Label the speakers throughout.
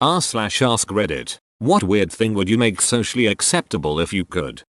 Speaker 1: r/ask Reddit. What weird thing would you make socially acceptable if you could?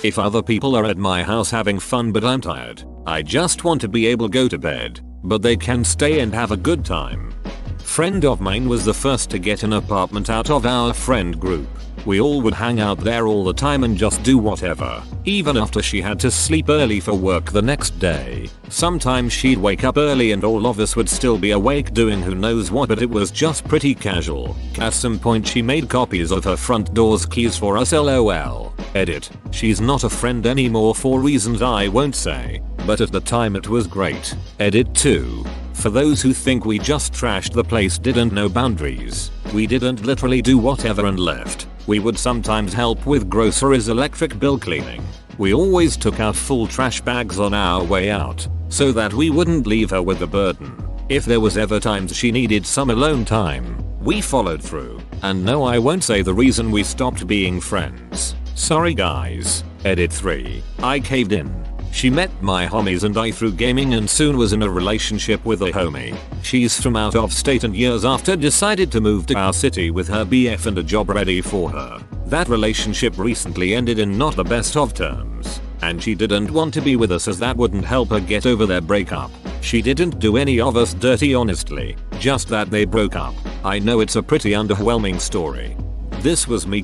Speaker 1: If other people are at my house having fun but I'm tired, I just want to be able to go to bed, but they can stay and have a good time. Friend of mine was the first to get an apartment out of our friend group. We all would hang out there all the time and just do whatever, even after she had to sleep early for work the next day. Sometimes she'd wake up early and all of us would still be awake doing who knows what, but it was just pretty casual. At some point she made copies of her front door's keys for us, lol. Edit. She's not a friend anymore for reasons I won't say, but at the time it was great. Edit 2. For those who think we just trashed the place, didn't know boundaries. We didn't literally do whatever and left. We would sometimes help with groceries, electric bill cleaning. We always took out full trash bags on our way out, so that we wouldn't leave her with the burden. If there was ever times she needed some alone time, we followed through. And no, I won't say the reason we stopped being friends. Sorry guys. Edit 3. I caved in. She met my homies and I through gaming and soon was in a relationship with a homie. She's from out of state and years after decided to move to our city with her BF and a job ready for her. That relationship recently ended in not the best of terms, and she didn't want to be with us as that wouldn't help her get over their breakup. She didn't do any of us dirty honestly, just that they broke up. I know it's a pretty underwhelming story. This was me :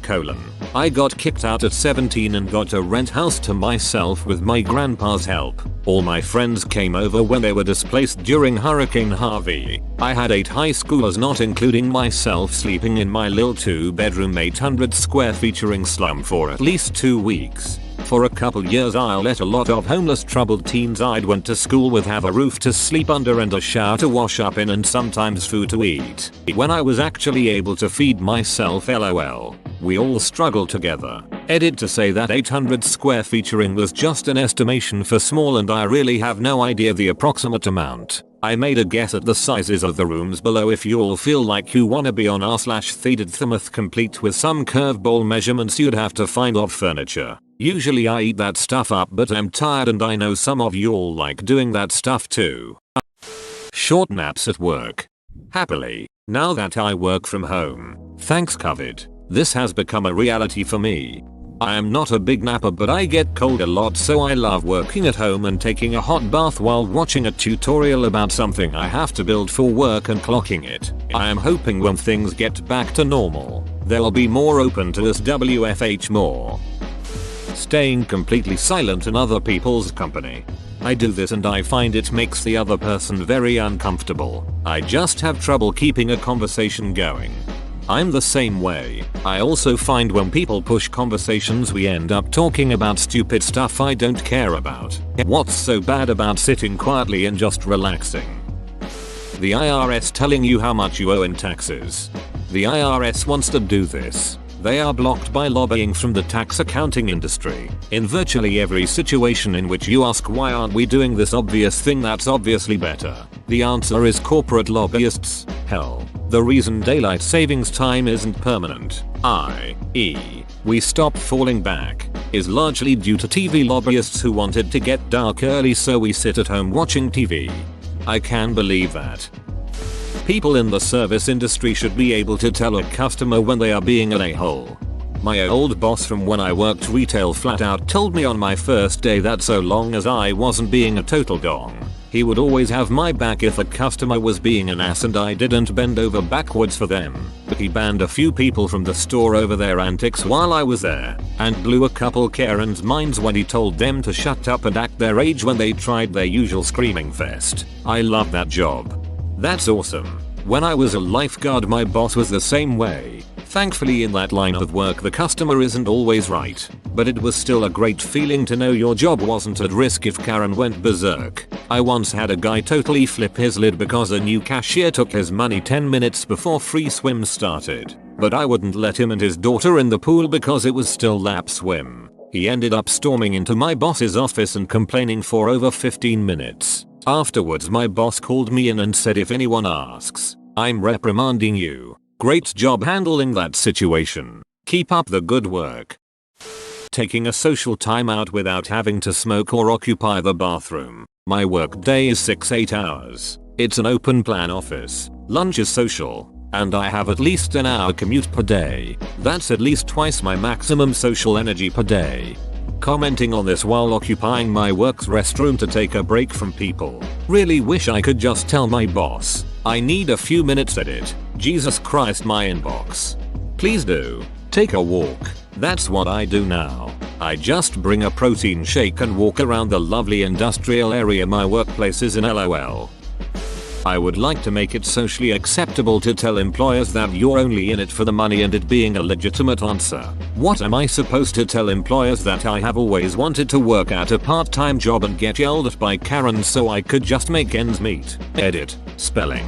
Speaker 1: I got kicked out at 17 and got a rent house to myself with my grandpa's help. All my friends came over when they were displaced during Hurricane Harvey. I had 8 high schoolers, not including myself, sleeping in my lil 2-bedroom 800 square featuring slum for at least 2 weeks. For a couple years I let a lot of homeless troubled teens I'd went to school with have a roof to sleep under and a shower to wash up in and sometimes food to eat. When I was actually able to feed myself, lol. We all struggled together. Edit to say that 800 square featuring was just an estimation for small and I really have no idea the approximate amount. I made a guess at the sizes of the rooms below if you all feel like you wanna be on r/thedidthmuth complete with some curveball measurements you'd have to find off furniture. Usually I eat that stuff up but I'm tired and I know some of you all like doing that stuff too. Short naps at work. Happily, now that I work from home, thanks COVID, this has become a reality for me. I am not a big napper but I get cold a lot, so I love working at home and taking a hot bath while watching a tutorial about something I have to build for work and clocking it. I am hoping when things get back to normal, they'll be more open to this WFH more. Staying completely silent in other people's company. I do this and I find it makes the other person very uncomfortable. I just have trouble keeping a conversation going. I'm the same way. I also find when people push conversations we end up talking about stupid stuff I don't care about. What's so bad about sitting quietly and just relaxing? The IRS telling you how much you owe in taxes. The IRS wants to do this. They are blocked by lobbying from the tax accounting industry. In virtually every situation in which you ask why aren't we doing this obvious thing that's obviously better, the answer is corporate lobbyists. Hell, the reason daylight savings time isn't permanent, i.e., we stopped falling back, is largely due to TV lobbyists who wanted to get dark early so we sit at home watching TV. I can believe that. People in the service industry should be able to tell a customer when they are being an a-hole. My old boss from when I worked retail flat out told me on my first day that so long as I wasn't being a total dong, he would always have my back if a customer was being an ass and I didn't bend over backwards for them. He banned a few people from the store over their antics while I was there, and blew a couple Karens' minds when he told them to shut up and act their age when they tried their usual screaming fest. I love that job. That's awesome. When I was a lifeguard my boss was the same way. Thankfully in that line of work the customer isn't always right, but it was still a great feeling to know your job wasn't at risk if Karen went berserk. I once had a guy totally flip his lid because a new cashier took his money 10 minutes before free swim started, but I wouldn't let him and his daughter in the pool because it was still lap swim. He ended up storming into my boss's office and complaining for over 15 minutes. Afterwards my boss called me in and said if anyone asks, I'm reprimanding you. Great job handling that situation. Keep up the good work. Taking a social time out without having to smoke or occupy the bathroom. My work day is 6-8 hours. It's an open plan office. Lunch is social. and I have at least an hour commute per day. That's at least twice my maximum social energy per day. Commenting on this while occupying my work's restroom to take a break from people. Really wish I could just tell my boss, I need a few minutes edit. Jesus Christ, my inbox. Please do. Take a walk. That's what I do now. I just bring a protein shake and walk around the lovely industrial area my workplace is in, lol. I would like to make it socially acceptable to tell employers that you're only in it for the money and it being a legitimate answer. What am I supposed to tell employers, that I have always wanted to work at a part-time job and get yelled at by Karens so I could just make ends meet? Edit. Spelling.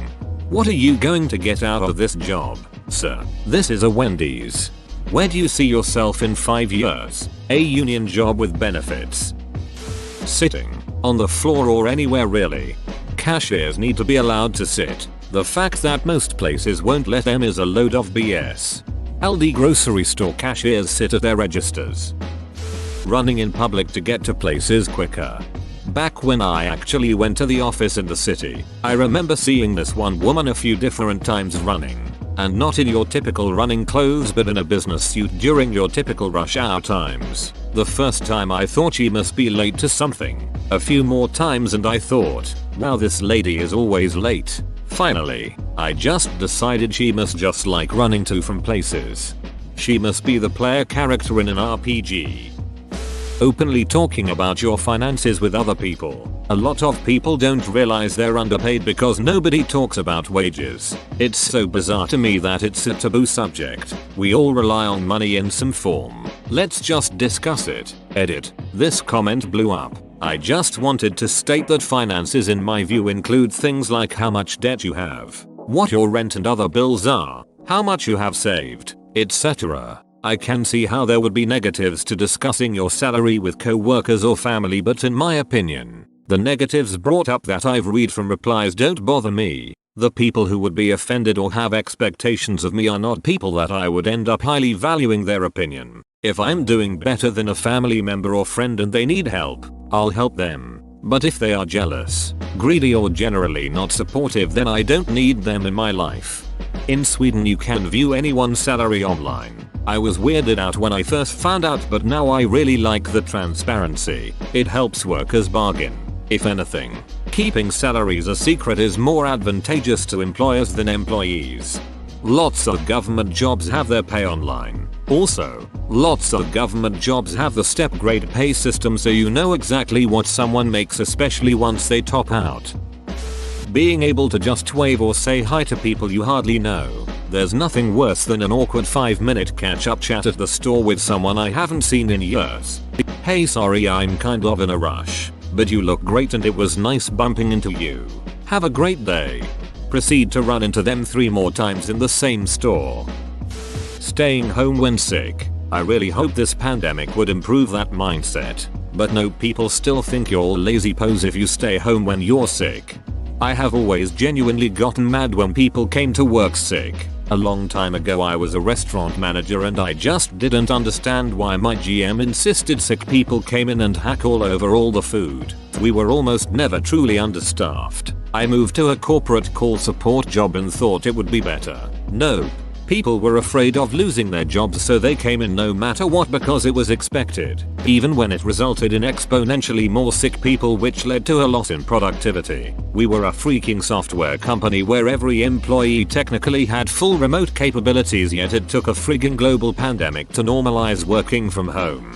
Speaker 1: What are you going to get out of this job, sir? This is a Wendy's. Where do you see yourself in 5 years? A union job with benefits. Sitting. On the floor or anywhere really. Cashiers need to be allowed to sit. The fact that most places won't let them is a load of BS. Aldi grocery store cashiers sit at their registers. Running in public to get to places quicker. Back when I actually went to the office in the city, I remember seeing this one woman a few different times running. And not in your typical running clothes but in a business suit during your typical rush hour times. The first time I thought she must be late to something. A few more times and I thought, wow, this lady is always late. Finally, I just decided she must just like running to from places. She must be the player character in an RPG. Openly talking about your finances with other people. A lot of people don't realize they're underpaid because nobody talks about wages. It's so bizarre to me that it's a taboo subject. We all rely on money in some form. Let's just discuss it. Edit. This comment blew up. I just wanted to state that finances in my view include things like how much debt you have, what your rent and other bills are, how much you have saved, etc. I can see how there would be negatives to discussing your salary with co-workers or family, but in my opinion, the negatives brought up that I've read from replies don't bother me. The people who would be offended or have expectations of me are not people that I would end up highly valuing their opinion. If I'm doing better than a family member or friend and they need help, I'll help them. But if they are jealous, greedy or generally not supportive, then I don't need them in my life. In Sweden you can view anyone's salary online. I was weirded out when I first found out, but now I really like the transparency. It helps workers bargain. If anything, keeping salaries a secret is more advantageous to employers than employees. Lots of government jobs have their pay online. Also, lots of government jobs have the step grade pay system so you know exactly what someone makes, especially once they top out. Being able to just wave or say hi to people you hardly know. There's nothing worse than an awkward 5-minute catch-up chat at the store with someone I haven't seen in years. Hey, sorry, I'm kind of in a rush, but you look great and it was nice bumping into you. Have a great day. Proceed to run into them 3 more times in the same store. Staying home when sick. I really hope this pandemic would improve that mindset. But no, people still think you're all lazy pose if you stay home when you're sick. I have always genuinely gotten mad when people came to work sick. A long time ago I was a restaurant manager and I just didn't understand why my GM insisted sick people came in and hack all over all the food. We were almost never truly understaffed. I moved to a corporate call support job and thought it would be better. Nope. People were afraid of losing their jobs, so they came in no matter what because it was expected, even when it resulted in exponentially more sick people, which led to a loss in productivity. We were a freaking software company where every employee technically had full remote capabilities, yet it took a frigging global pandemic to normalize working from home.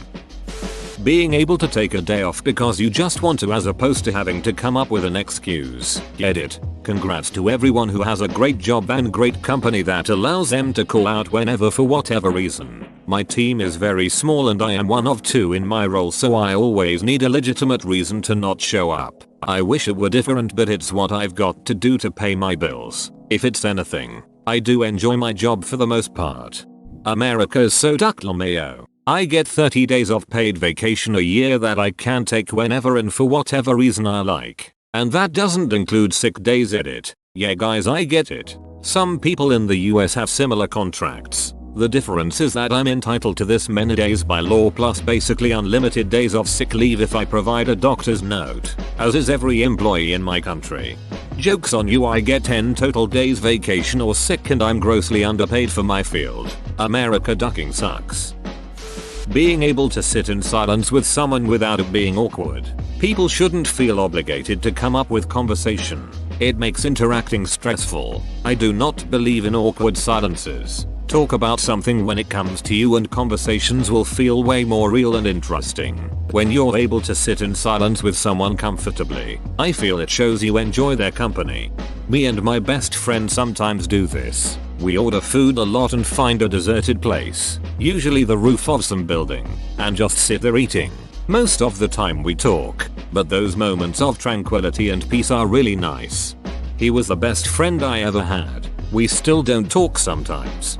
Speaker 1: Being able to take a day off because you just want to, as opposed to having to come up with an excuse. Get it? Congrats to everyone who has a great job and great company that allows them to call out whenever for whatever reason. My team is very small and I am one of 2 in my role, so I always need a legitimate reason to not show up. I wish it were different, but it's what I've got to do to pay my bills. If it's anything, I do enjoy my job for the most part. America's so ducklameo. I get 30 days of paid vacation a year that I can take whenever and for whatever reason I like. And that doesn't include sick days. Edit. Yeah guys, I get it. Some people in the US have similar contracts. The difference is that I'm entitled to this many days by law plus basically unlimited days of sick leave if I provide a doctor's note, as is every employee in my country. Joke's on you, I get 10 total days vacation or sick and I'm grossly underpaid for my field. America ducking sucks. Being able to sit in silence with someone without it being awkward. People shouldn't feel obligated to come up with conversation. It makes interacting stressful. I do not believe in awkward silences. Talk about something when it comes to you and conversations will feel way more real and interesting. When you're able to sit in silence with someone comfortably, I feel it shows you enjoy their company. Me and my best friend sometimes do this. We order food a lot and find a deserted place, usually the roof of some building, and just sit there eating. Most of the time we talk, but those moments of tranquility and peace are really nice. He was the best friend I ever had. We still don't talk sometimes.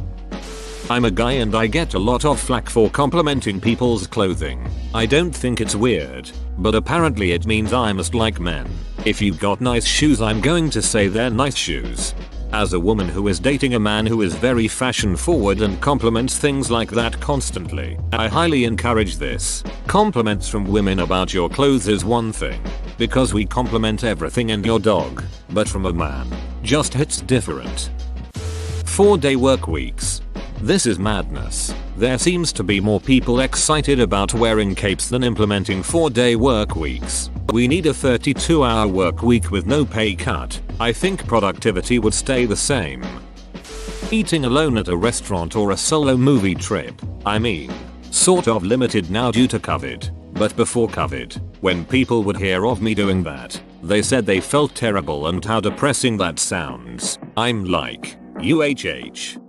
Speaker 1: I'm a guy and I get a lot of flack for complimenting people's clothing. I don't think it's weird, but apparently it means I must like men. If you've got nice shoes, I'm going to say they're nice shoes. As a woman who is dating a man who is very fashion forward and compliments things like that constantly, I highly encourage this. Compliments from women about your clothes is one thing, because we compliment everything and your dog, but from a man, just hits different. 4-day work weeks. This is madness. There seems to be more people excited about wearing capes than implementing 4-day work weeks. We need a 32-hour work week with no pay cut. I think productivity would stay the same. Eating alone at a restaurant or a solo movie trip. I mean, sort of limited now due to COVID, but before COVID, when people would hear of me doing that, they said they felt terrible and how depressing that sounds. I'm like,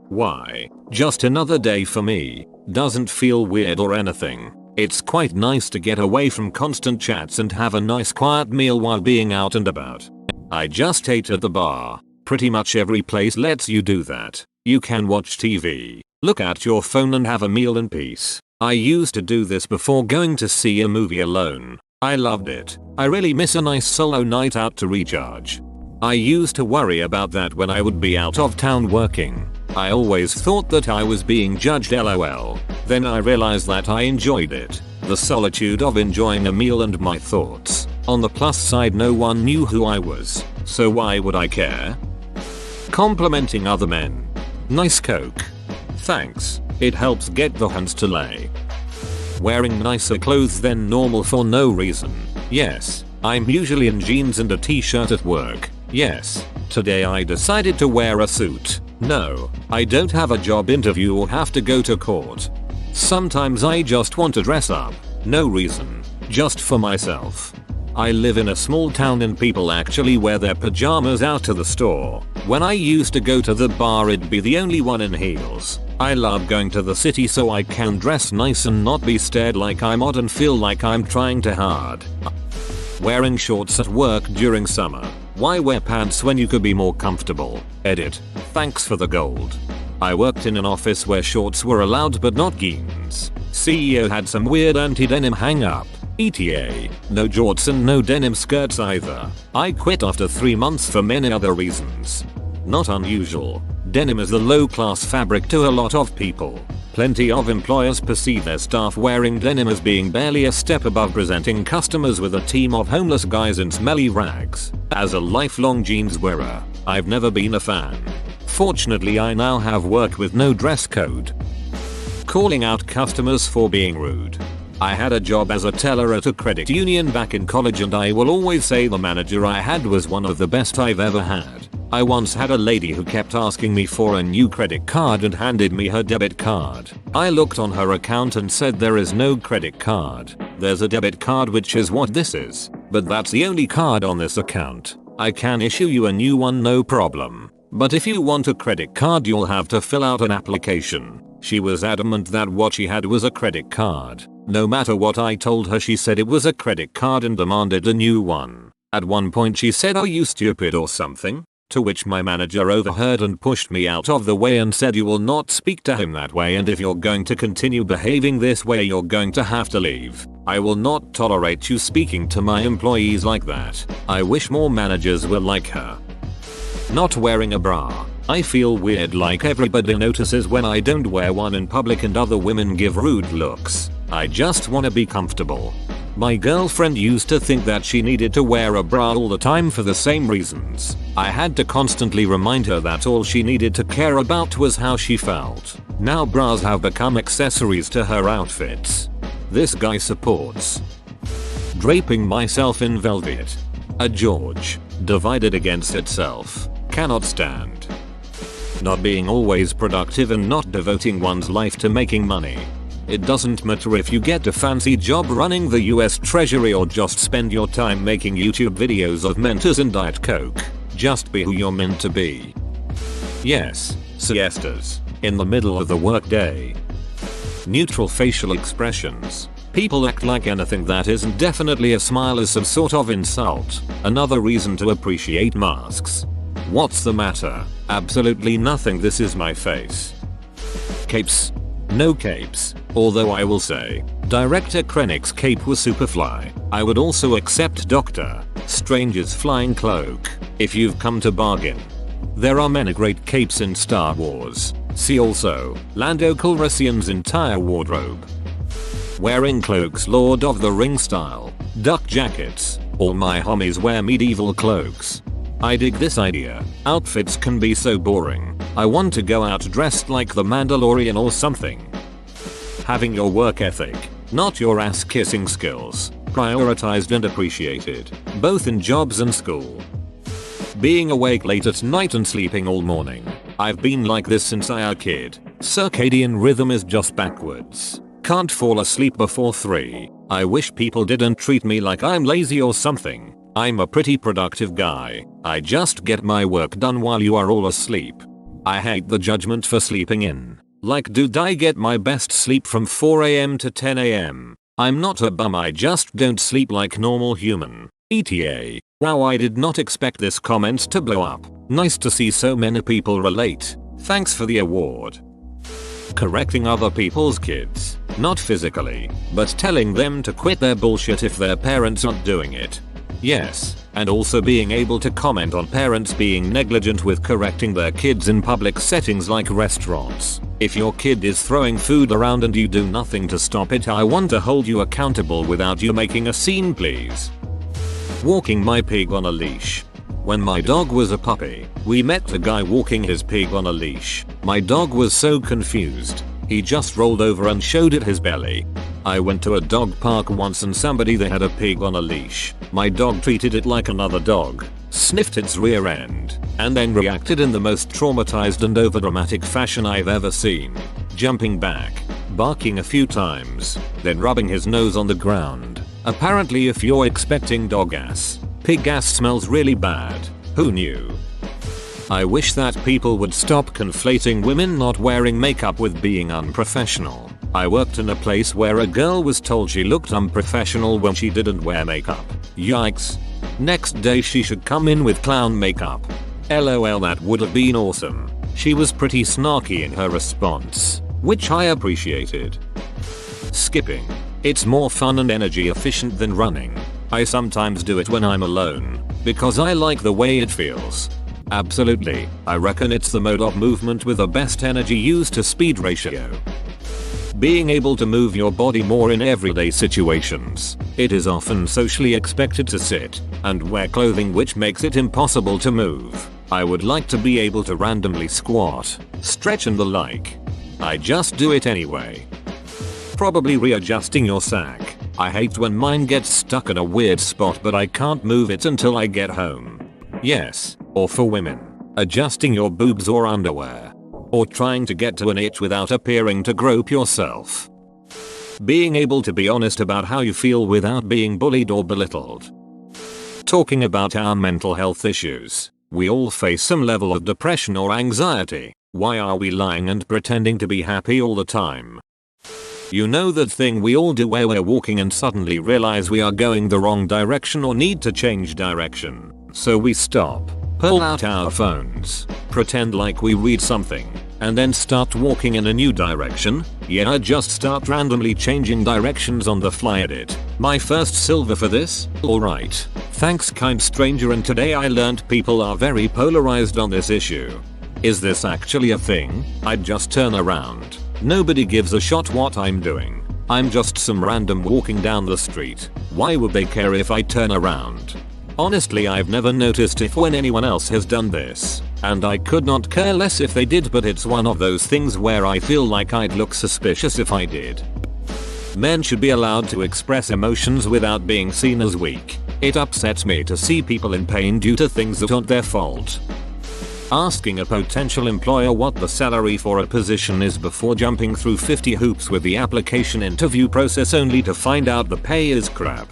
Speaker 1: why? Just another day for me. Doesn't feel weird or anything. It's quite nice to get away from constant chats and have a nice quiet meal while being out and about. I just ate at the bar. Pretty much every place lets you do that. You can watch TV, look at your phone and have a meal in peace. I used to do this before going to see a movie alone. I loved it. I really miss a nice solo night out to recharge. I used to worry about that when I would be out of town working. I always thought that I was being judged, lol. Then I realized that I enjoyed it. The solitude of enjoying a meal and my thoughts. On the plus side, no one knew who I was, so why would I care? Complimenting other men. Nice coke. Thanks. It helps get the hands to lay. Wearing nicer clothes than normal for no reason. Yes. I'm usually in jeans and a t-shirt at work. Yes. Today I decided to wear a suit. No, I don't have a job interview or have to go to court. Sometimes I just want to dress up. No reason. Just for myself. I live in a small town and people actually wear their pajamas out to the store. When I used to go to the bar, it'd be the only one in heels. I love going to the city so I can dress nice and not be stared like I'm odd and feel like I'm trying too hard. Wearing shorts at work during summer. Why wear pants when you could be more comfortable? Edit. Thanks for the gold. I worked in an office where shorts were allowed but not jeans. CEO had some weird anti-denim hang-up. ETA. No jorts and no denim skirts either. I quit after 3 months for many other reasons. Not unusual. Denim is the low-class fabric to a lot of people. Plenty of employers perceive their staff wearing denim as being barely a step above presenting customers with a team of homeless guys in smelly rags. As a lifelong jeans wearer, I've never been a fan. Fortunately, I now have work with no dress code. Calling out customers for being rude. I had a job as a teller at a credit union back in college and I will always say the manager I had was one of the best I've ever had. I once had a lady who kept asking me for a new credit card and handed me her debit card. I looked on her account and said there is no credit card. There's a debit card, which is what this is, but that's the only card on this account. I can issue you a new one, no problem. But if you want a credit card, you'll have to fill out an application. She was adamant that what she had was a credit card. No matter what I told her, she said it was a credit card and demanded a new one. At one point she said, "Are you stupid or something?" To which my manager overheard and pushed me out of the way and said, "You will not speak to him that way, and if you're going to continue behaving this way, you're going to have to leave. I will not tolerate you speaking to my employees like that." I wish more managers were like her. Not wearing a bra. I feel weird, like everybody notices when I don't wear one in public and other women give rude looks. I just wanna be comfortable. My girlfriend used to think that she needed to wear a bra all the time for the same reasons. I had to constantly remind her that all she needed to care about was how she felt. Now bras have become accessories to her outfits. This guy supports draping myself in velvet. A George, divided against itself, cannot stand. Not being always productive and not devoting one's life to making money. It doesn't matter if you get a fancy job running the US Treasury or just spend your time making YouTube videos of Mentos and Diet Coke. Just be who you're meant to be. Yes, siestas, in the middle of the workday. Neutral facial expressions. People act like anything that isn't definitely a smile is some sort of insult. Another reason to appreciate masks. What's the matter? Absolutely nothing, this is my face. Capes. No capes. Although I will say, Director Krennic's cape was super fly. I would also accept Doctor Strange's flying cloak, if you've come to bargain. There are many great capes in Star Wars. See also, Lando Calrissian's entire wardrobe. Wearing cloaks Lord of the Rings style. Duck jackets. All my homies wear medieval cloaks. I dig this idea. Outfits can be so boring. I want to go out dressed like the Mandalorian or something. Having your work ethic, not your ass kissing skills, prioritized and appreciated, both in jobs and school. Being awake late at night and sleeping all morning. I've been like this since I was a kid. Circadian rhythm is just backwards. Can't fall asleep before 3. I wish people didn't treat me like I'm lazy or something. I'm a pretty productive guy. I just get my work done while you are all asleep. I hate the judgment for sleeping in. Like, dude, I get my best sleep from 4 AM to 10 AM. I'm not a bum, I just don't sleep like normal human. ETA. Wow, I did not expect this comment to blow up. Nice to see so many people relate. Thanks for the award. Correcting other people's kids. Not physically, but telling them to quit their bullshit if their parents aren't doing it. Yes, and also being able to comment on parents being negligent with correcting their kids in public settings like restaurants. If your kid is throwing food around and you do nothing to stop it, I want to hold you accountable without you making a scene, please. Walking my pig on a leash. When my dog was a puppy, we met a guy walking his pig on a leash. My dog was so confused. He just rolled over and showed it his belly. I went to a dog park once and somebody there had a pig on a leash. My dog treated it like another dog, sniffed its rear end, and then reacted in the most traumatized and overdramatic fashion I've ever seen. Jumping back, barking a few times, then rubbing his nose on the ground. Apparently if you're expecting dog ass, pig ass smells really bad. Who knew? I wish that people would stop conflating women not wearing makeup with being unprofessional. I worked in a place where a girl was told she looked unprofessional when she didn't wear makeup. Yikes. Next day she should come in with clown makeup. LOL, that would have been awesome. She was pretty snarky in her response, which I appreciated. Skipping. It's more fun and energy efficient than running. I sometimes do it when I'm alone, because I like the way it feels. Absolutely, I reckon it's the mode of movement with the best energy use to speed ratio. Being able to move your body more in everyday situations. It is often socially expected to sit and wear clothing which makes it impossible to move. I would like to be able to randomly squat, stretch and the like. I just do it anyway. Probably readjusting your sack. I hate when mine gets stuck in a weird spot but I can't move it until I get home. Yes, or for women, adjusting your boobs or underwear. Or trying to get to an itch without appearing to grope yourself. Being able to be honest about how you feel without being bullied or belittled. Talking about our mental health issues. We all face some level of depression or anxiety. Why are we lying and pretending to be happy all the time? You know that thing we all do where we're walking and suddenly realize we are going the wrong direction or need to change direction. So we stop, pull out our phones, pretend like we read something, and then start walking in a new direction? Yeah, just start randomly changing directions on the fly edit. My first silver for this? Alright. Thanks kind stranger, and today I learned people are very polarized on this issue. Is this actually a thing? I'd just turn around. Nobody gives a shot what I'm doing. I'm just some random walking down the street. Why would they care if I turn around? Honestly, I've never noticed if when anyone else has done this, and I could not care less if they did, but it's one of those things where I feel like I'd look suspicious if I did. Men should be allowed to express emotions without being seen as weak. It upsets me to see people in pain due to things that aren't their fault. Asking a potential employer what the salary for a position is before jumping through 50 hoops with the application interview process only to find out the pay is crap.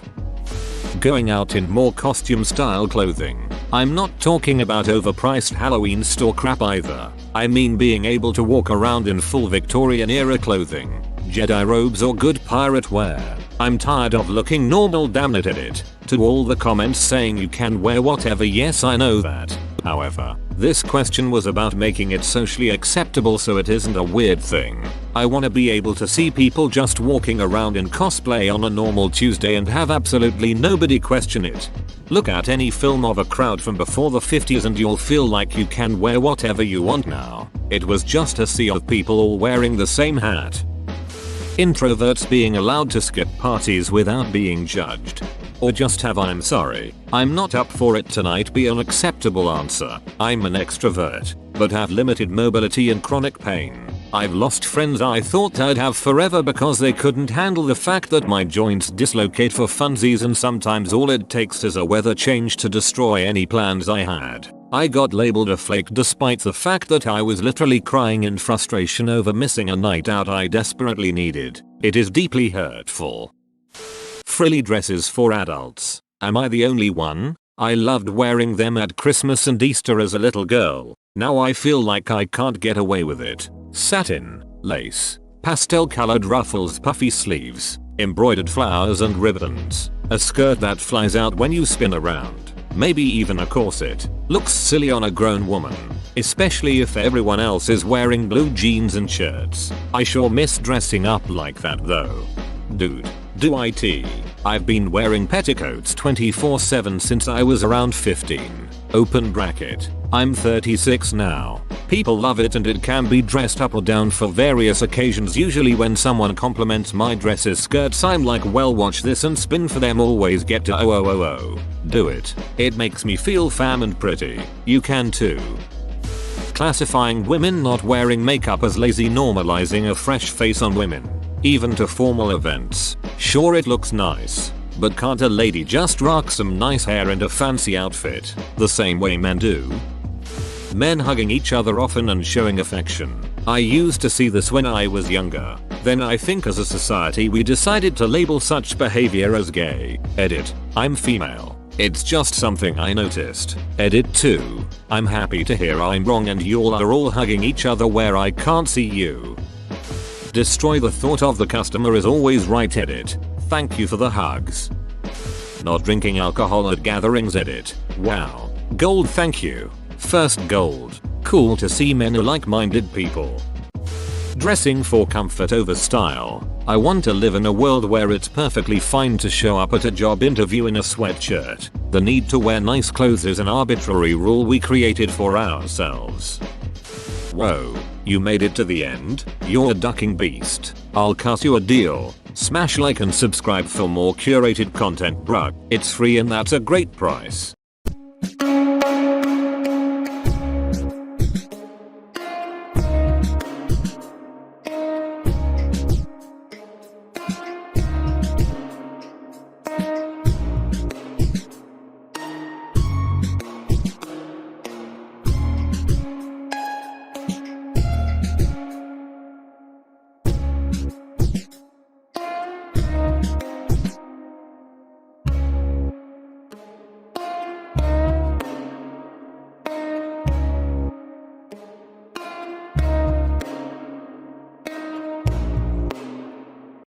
Speaker 1: Going out in more costume style clothing. I'm not talking about overpriced Halloween store crap either. I mean being able to walk around in full Victorian era clothing, Jedi robes or good pirate wear. I'm tired of looking normal, damn it, edit. To all the comments saying you can wear whatever, yes I know that. However, this question was about making it socially acceptable so it isn't a weird thing. I want to be able to see people just walking around in cosplay on a normal Tuesday and have absolutely nobody question it. Look at any film of a crowd from before the 50s and you'll feel like you can wear whatever you want now. It was just a sea of people all wearing the same hat. Introverts being allowed to skip parties without being judged. Or just have I'm sorry, I'm not up for it tonight be an acceptable answer. I'm an extrovert, but have limited mobility and chronic pain. I've lost friends I thought I'd have forever because they couldn't handle the fact that my joints dislocate for funsies, and sometimes all it takes is a weather change to destroy any plans I had. I got labeled a flake despite the fact that I was literally crying in frustration over missing a night out I desperately needed. It is deeply hurtful. Frilly dresses for adults. Am I the only one? I loved wearing them at Christmas and Easter as a little girl. Now I feel like I can't get away with it. Satin, lace, pastel colored ruffles, puffy sleeves, embroidered flowers and ribbons, a skirt that flies out when you spin around, maybe even a corset. Looks silly on a grown woman, especially if everyone else is wearing blue jeans and shirts. I sure miss dressing up like that though. Dude, do it. I've been wearing petticoats 24/7 since I was around 15. Open bracket. I'm 36 now. People love it and it can be dressed up or down for various occasions. Usually when someone compliments my dresses skirts I'm like, well, watch this and spin for them, always get to do it. It makes me feel femme and pretty. You can too. Classifying women not wearing makeup as lazy, normalizing a fresh face on women. Even to formal events. Sure, it looks nice, but can't a lady just rock some nice hair and a fancy outfit the same way men do? Men hugging each other often and showing affection. I used to see this when I was younger. Then I think as a society we decided to label such behavior as gay. Edit. I'm female. It's just something I noticed. Edit 2. I'm happy to hear I'm wrong and y'all are all hugging each other where I can't see you. Destroy the thought of the customer is always right. Edit. Thank you for the hugs. Not drinking alcohol at gatherings. Edit. Wow. Gold, thank you. First gold. Cool to see men are like-minded people. Dressing for comfort over style. I want to live in a world where it's perfectly fine to show up at a job interview in a sweatshirt. The need to wear nice clothes is an arbitrary rule we created for ourselves. Whoa, you made it to the end? You're a ducking beast. I'll cut you a deal. Smash like and subscribe for more curated content, bruh. It's free and that's a great price.